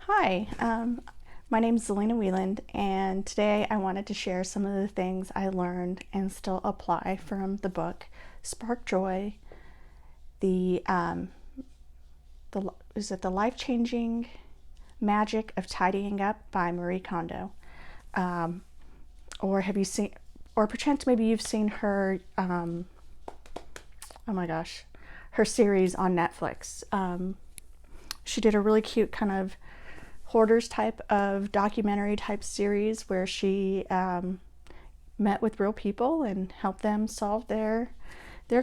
Hi, my name is Zelina Wieland, and today I wanted to share some of the things I learned and still apply from the book Spark Joy. The is it the Life-Changing Magic of Tidying Up by Marie Kondo? Or have you seen, or perchance maybe you've seen her? Oh my gosh, her series on Netflix. She did a really cute kind of hoarders type of documentary type series where she met with real people and helped them solve their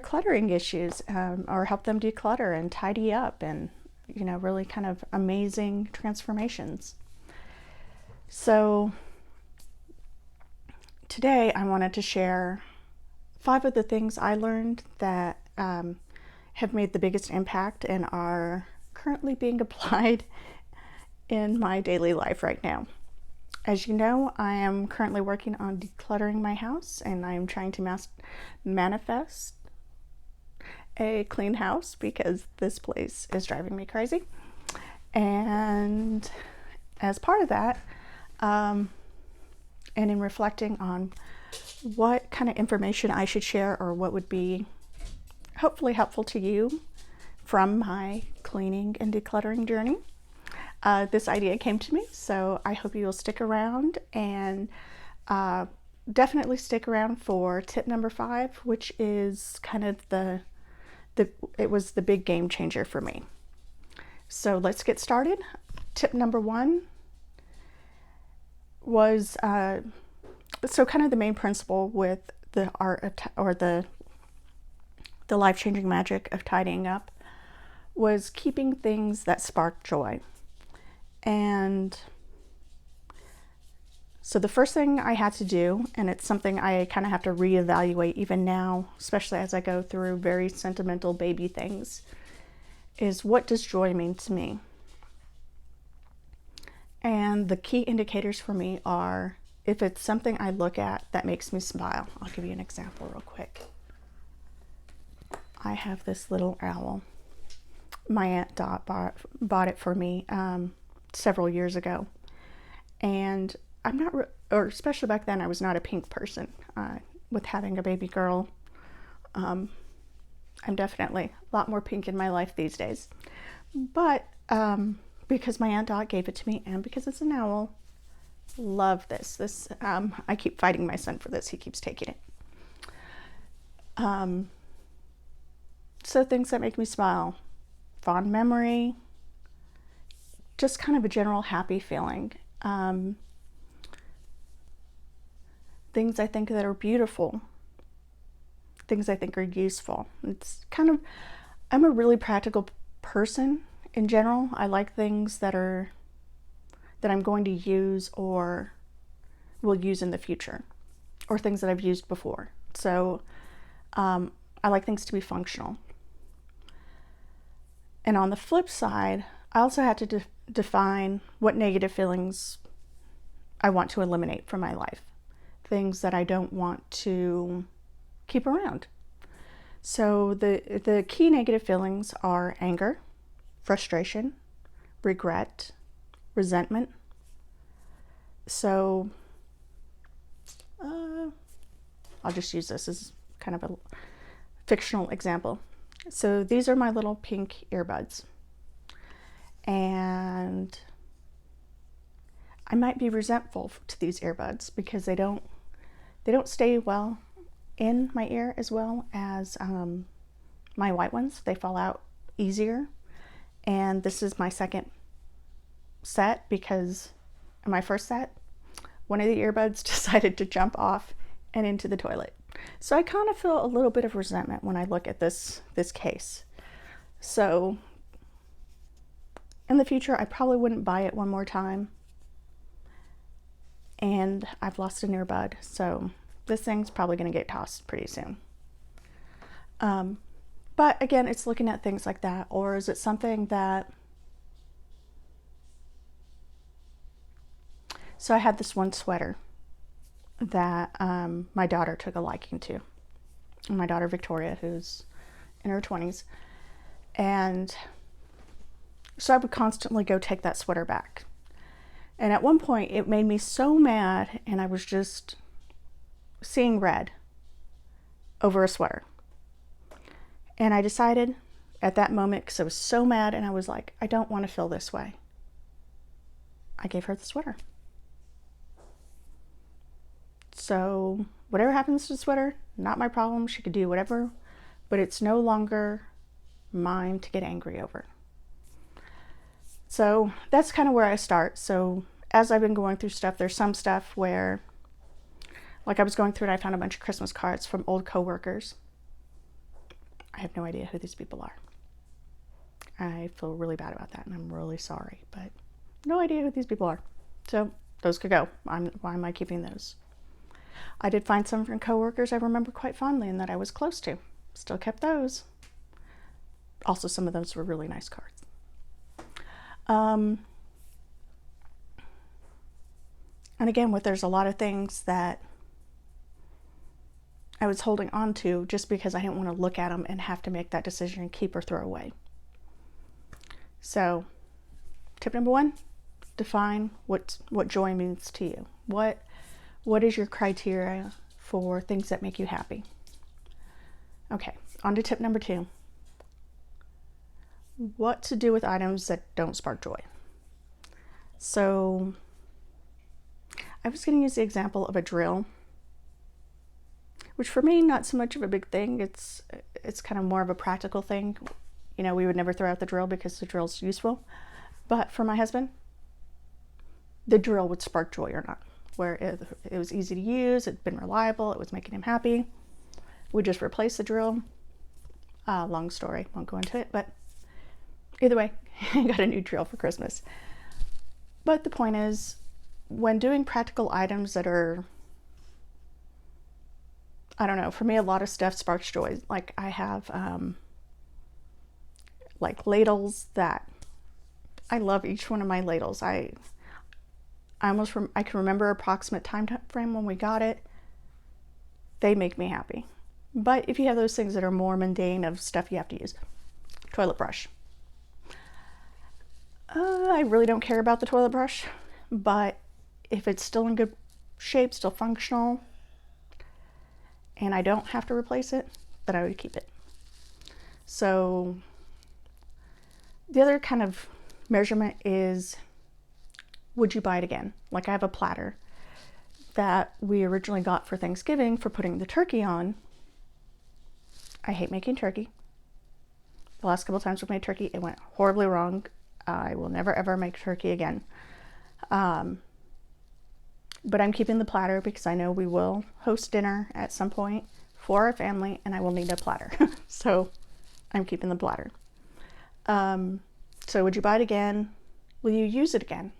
cluttering issues, or help them declutter and tidy up, and really kind of amazing transformations. So today I wanted to share 5 of the things I learned that have made the biggest impact and are currently being applied in my daily life right now. As you know, I am currently working on decluttering my house, and I am trying to manifest a clean house because this place is driving me crazy. And as part of that, and in reflecting on what kind of information I should share or what would be hopefully helpful to you from my cleaning and decluttering journey, this idea came to me, so I hope you will stick around, and definitely stick around for tip number 5, which is kind of it was the big game changer for me. So let's get started. Tip number 1 was so kind of the main principle with the art of or the life-changing magic of tidying up was keeping things that spark joy. And so the first thing I had to do, and it's something I kind of have to reevaluate even now, especially as I go through very sentimental baby things, is what does joy mean to me? And the key indicators for me are if it's something I look at that makes me smile. I'll give you an example real quick. I have this little owl. My Aunt Dot bought it for me several years ago, and I'm not, or especially back then, I was not a pink person. With having a baby girl, I'm definitely a lot more pink in my life these days. But because my Aunt Dot gave it to me, and because it's an owl, love this. I keep fighting my son for this. He keeps taking it. So things that make me smile, fond memory, just kind of a general happy feeling. Things I think that are beautiful, things I think are useful. It's kind of, I'm a really practical person in general. I like things that I'm going to use or will use in the future, or things that I've used before. So I like things to be functional. And on the flip side, I also had to define what negative feelings I want to eliminate from my life. Things that I don't want to keep around. So the key negative feelings are anger, frustration, regret, resentment. So I'll just use this as kind of a fictional example. So these are my little pink earbuds, and I might be resentful to these earbuds because they don't stay well in my ear as well as my white ones. They fall out easier, and this is my second set because in my first set, one of the earbuds decided to jump off and into the toilet. So I kind of feel a little bit of resentment when I look at this case. So in the future, I probably wouldn't buy it one more time. And I've lost an earbud, so this thing's probably going to get tossed pretty soon. But again, it's looking at things like that. Or is it something that... So I had this one sweater that my daughter took a liking to. My daughter Victoria, who's in her 20s. And so I would constantly go take that sweater back And at one point it made me so mad, and I was just seeing red over a sweater. And I decided at that moment, because I was so mad, and I was like, I don't want to feel this way, I gave her the sweater. So whatever happens to the sweater, not my problem. She could do whatever, but it's no longer mine to get angry over. So that's kind of where I start. So as I've been going through stuff, there's some stuff where, like I was going through it, I found a bunch of Christmas cards from old coworkers. I have no idea who these people are. I feel really bad about that, and I'm really sorry, but no idea who these people are. So those could go. Why am I keeping those? I did find some from coworkers I remember quite fondly and that I was close to. Still kept those. Also, some of those were really nice cards. And again, there's a lot of things that I was holding on to just because I didn't want to look at them and have to make that decision and keep or throw away. So, tip number 1, define what joy means to you. What is your criteria for things that make you happy? Okay, on to tip number 2. What to do with items that don't spark joy. So, I was going to use the example of a drill, which for me, not so much of a big thing. It's kind of more of a practical thing. You know, we would never throw out the drill because the drill's useful. But for my husband, the drill would spark joy or not. Where it was easy to use, it'd been reliable, it was making him happy. We just replaced the drill. Long story, won't go into it, but either way, I got a new drill for Christmas. But the point is, when doing practical items that are, I don't know, for me a lot of stuff sparks joy. Like I have like ladles that, I love each one of my ladles. I can remember approximate time frame when we got it. They make me happy. But if you have those things that are more mundane of stuff you have to use, toilet brush. I really don't care about the toilet brush, but if it's still in good shape, still functional, and I don't have to replace it, then I would keep it. So the other kind of measurement is, would you buy it again? Like I have a platter that we originally got for Thanksgiving for putting the turkey on. I hate making turkey. The last couple times we've made turkey, it went horribly wrong. I will never ever make turkey again. But I'm keeping the platter because I know we will host dinner at some point for our family and I will need a platter. So I'm keeping the platter. So would you buy it again? Will you use it again?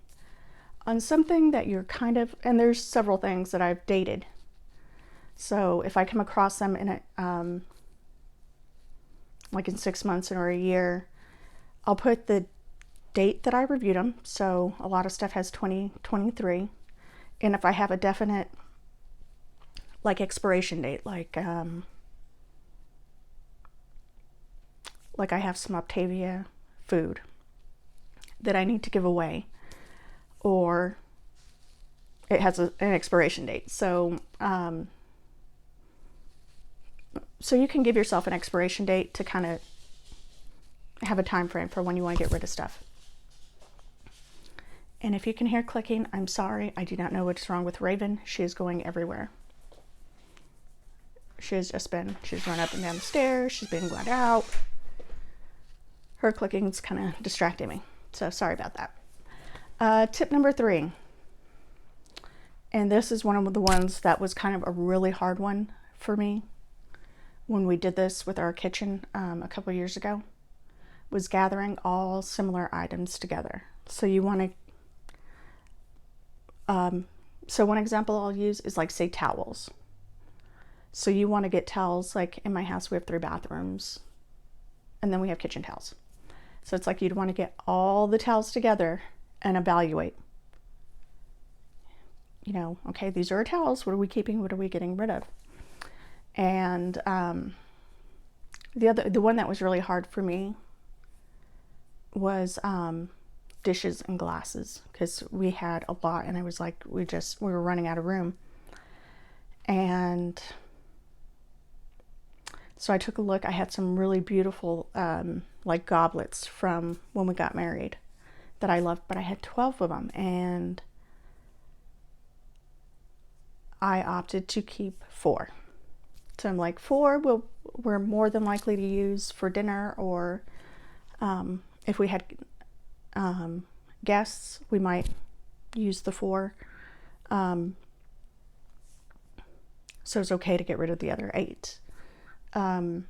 On something that you're kind of, and there's several things that I've dated. So if I come across them in a, like in 6 months or a year, I'll put the date that I reviewed them. So a lot of stuff has 2023. And if I have a definite like expiration date, like I have some Octavia food that I need to give away, or it has an expiration date. So so you can give yourself an expiration date to kind of have a time frame for when you want to get rid of stuff. And if you can hear clicking, I'm sorry. I do not know what's wrong with Raven. She is going everywhere. She's run up and down the stairs. She's been glad out. Her clicking's kind of distracting me. So sorry about that. Tip number 3. And this is one of the ones that was kind of a really hard one for me when we did this with our kitchen a couple years ago, was gathering all similar items together. So you want to, so one example I'll use is like, say, towels. So you want to get towels, like in my house we have 3 bathrooms and then we have kitchen towels. So it's like you'd want to get all the towels together and evaluate. You know, okay, these are our towels. What are we keeping? What are we getting rid of? And the one that was really hard for me was dishes and glasses because we had a lot, and I was like, we were running out of room. And so I took a look. I had some really beautiful like goblets from when we got married that I loved, but I had 12 of them, and I opted to keep 4. So I'm like, 4 we're more than likely to use for dinner, or if we had guests, we might use the 4. So it's okay to get rid of the other 8. I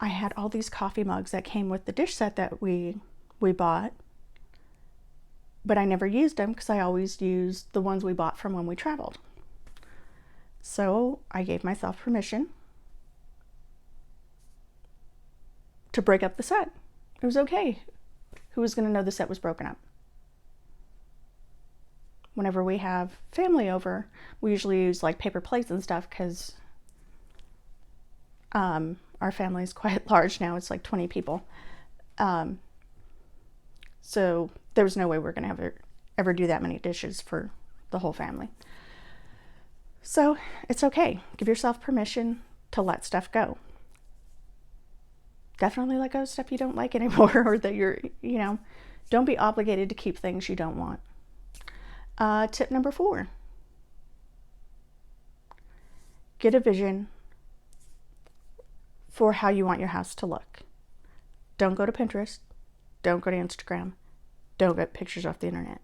had all these coffee mugs that came with the dish set that we bought, but I never used them because I always used the ones we bought from when we traveled. So I gave myself permission to break up the set. It was okay. Who was going to know the set was broken up? Whenever we have family over, we usually use like paper plates and stuff because our family is quite large now. It's like 20 people. So there was no way we're going to ever do that many dishes for the whole family. So it's okay. Give yourself permission to let stuff go. Definitely let go of stuff you don't like anymore, or that don't be obligated to keep things you don't want. Tip number 4. Get a vision for how you want your house to look. Don't go to Pinterest. Don't go to Instagram. Don't get pictures off the internet.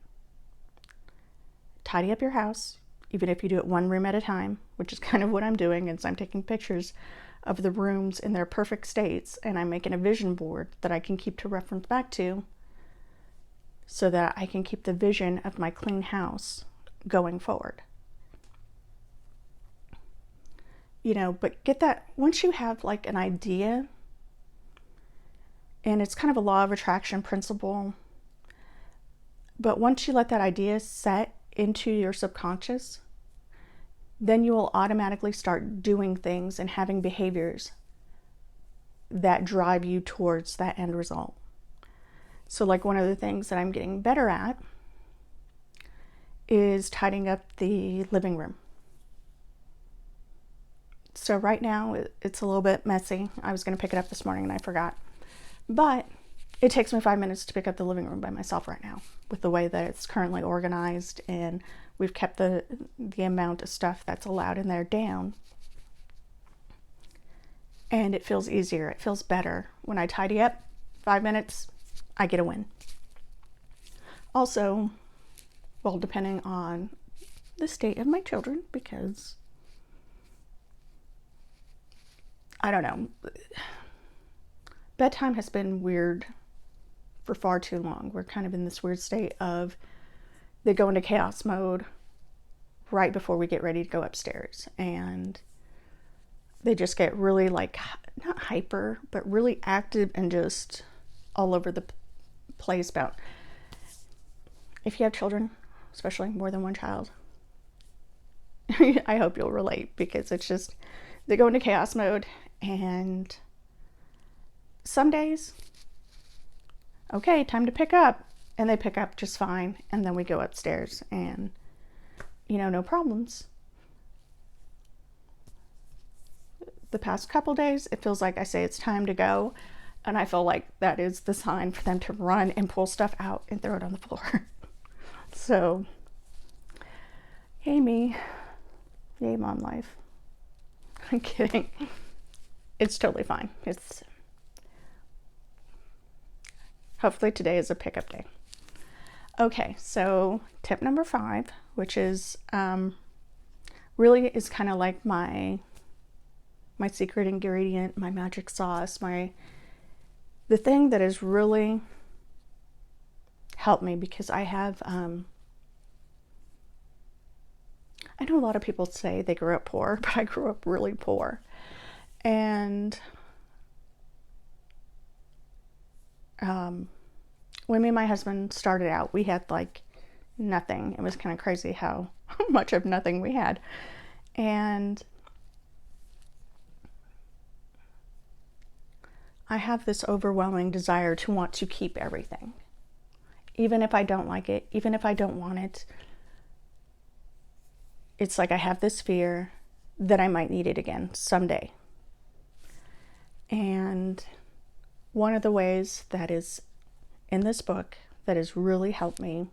Tidy up your house, even if you do it one room at a time, which is kind of what I'm doing, is I'm taking pictures of the rooms in their perfect states, and I'm making a vision board that I can keep to reference back to so that I can keep the vision of my clean house going forward. But get that, once you have like an idea, and it's kind of a law of attraction principle, but once you let that idea set into your subconscious, then you will automatically start doing things and having behaviors that drive you towards that end result. So like one of the things that I'm getting better at is tidying up the living room. So right now it's a little bit messy. I was going to pick it up this morning and I forgot. But it takes me 5 minutes to pick up the living room by myself right now with the way that it's currently organized, and we've kept the amount of stuff that's allowed in there down. And it feels easier. It feels better. When I tidy up, 5 minutes, I get a win. Also, well, depending on the state of my children, because I don't know. Bedtime has been weird for far too long. We're kind of in this weird state of they go into chaos mode right before we get ready to go upstairs. And they just get really like, not hyper, but really active and just all over the place about, if you have children, especially more than one child, I hope you'll relate, because it's just, they go into chaos mode, and some days, okay, time to pick up, and they pick up just fine, and then we go upstairs and, no problems. The past couple days, it feels like I say it's time to go, and I feel like that is the sign for them to run and pull stuff out and throw it on the floor. So, yay me. Yay mom life. I'm kidding. It's totally fine. Hopefully today is a pickup day. Okay, so tip number 5, which is really is kind of like my secret ingredient, my magic sauce, the thing that has really helped me, because I have I know a lot of people say they grew up poor, but I grew up really poor. And when me and my husband started out, we had like nothing. It was kind of crazy how much of nothing we had. And I have this overwhelming desire to want to keep everything. Even if I don't like it, even if I don't want it, it's like I have this fear that I might need it again someday. And one of the ways that is in this book that has really helped me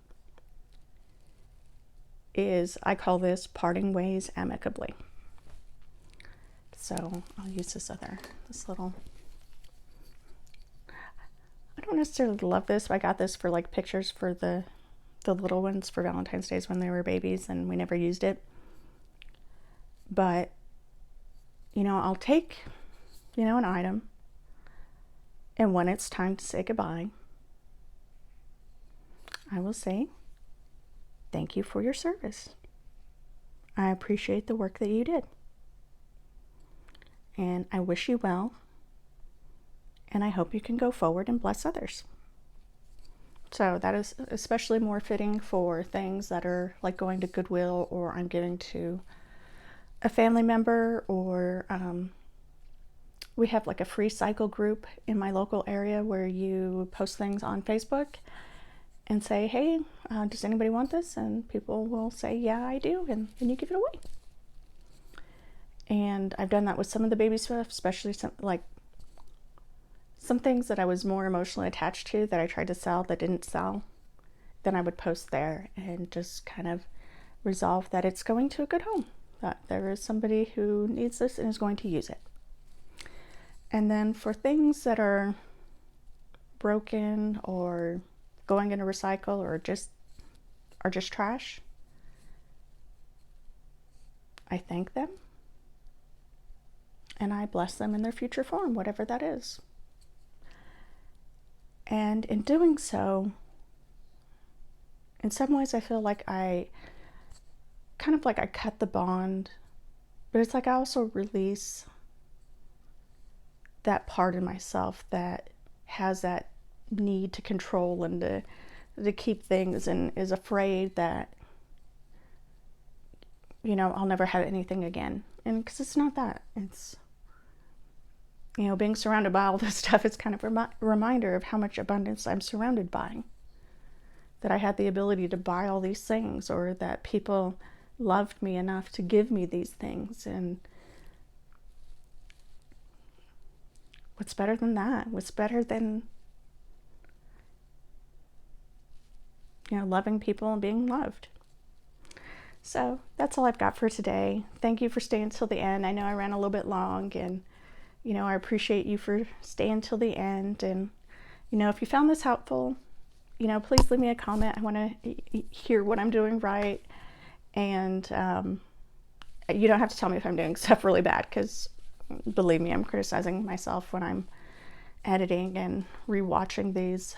is, I call this parting ways amicably. So I'll use this little, I don't necessarily love this, but I got this for like pictures for the little ones for Valentine's Days when they were babies, and we never used it. But, I'll take, an item, and when it's time to say goodbye, I will say, thank you for your service. I appreciate the work that you did. And I wish you well. And I hope you can go forward and bless others. So that is especially more fitting for things that are like going to Goodwill, or I'm giving to a family member, or we have like a free cycle group in my local area where you post things on Facebook and say, hey, does anybody want this? And people will say, yeah, I do. And you give it away. And I've done that with some of the baby stuff, especially some things that I was more emotionally attached to that I tried to sell that didn't sell. Then I would post there and just kind of resolve that it's going to a good home, that there is somebody who needs this and is going to use it. And then for things that are broken or going into recycle or just trash, I thank them and I bless them in their future form, whatever that is. And in doing so, in some ways I feel like I cut the bond, but it's like I also release that part in myself that has that need to control and to keep things, and is afraid that, I'll never have anything again. And because it's not that. It's, being surrounded by all this stuff is kind of a reminder of how much abundance I'm surrounded by. That I had the ability to buy all these things, or that people loved me enough to give me these things. And what's better than that? What's better than, loving people and being loved? So that's all I've got for today. Thank you for staying till the end. I know I ran a little bit long, and, I appreciate you for staying till the end. And, if you found this helpful, please leave me a comment. I want to hear what I'm doing right. And you don't have to tell me if I'm doing stuff really bad, because believe me, I'm criticizing myself when I'm editing and rewatching these,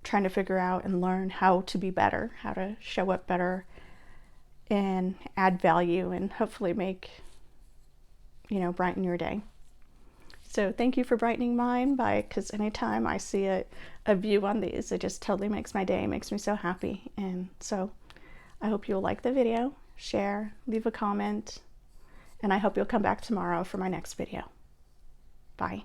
trying to figure out and learn how to be better, how to show up better and add value, and hopefully make, brighten your day. So thank you for brightening mine, because anytime I see a view on these, it just totally makes my day, makes me so happy. And so I hope you'll like the video, share, leave a comment, and I hope you'll come back tomorrow for my next video. Bye.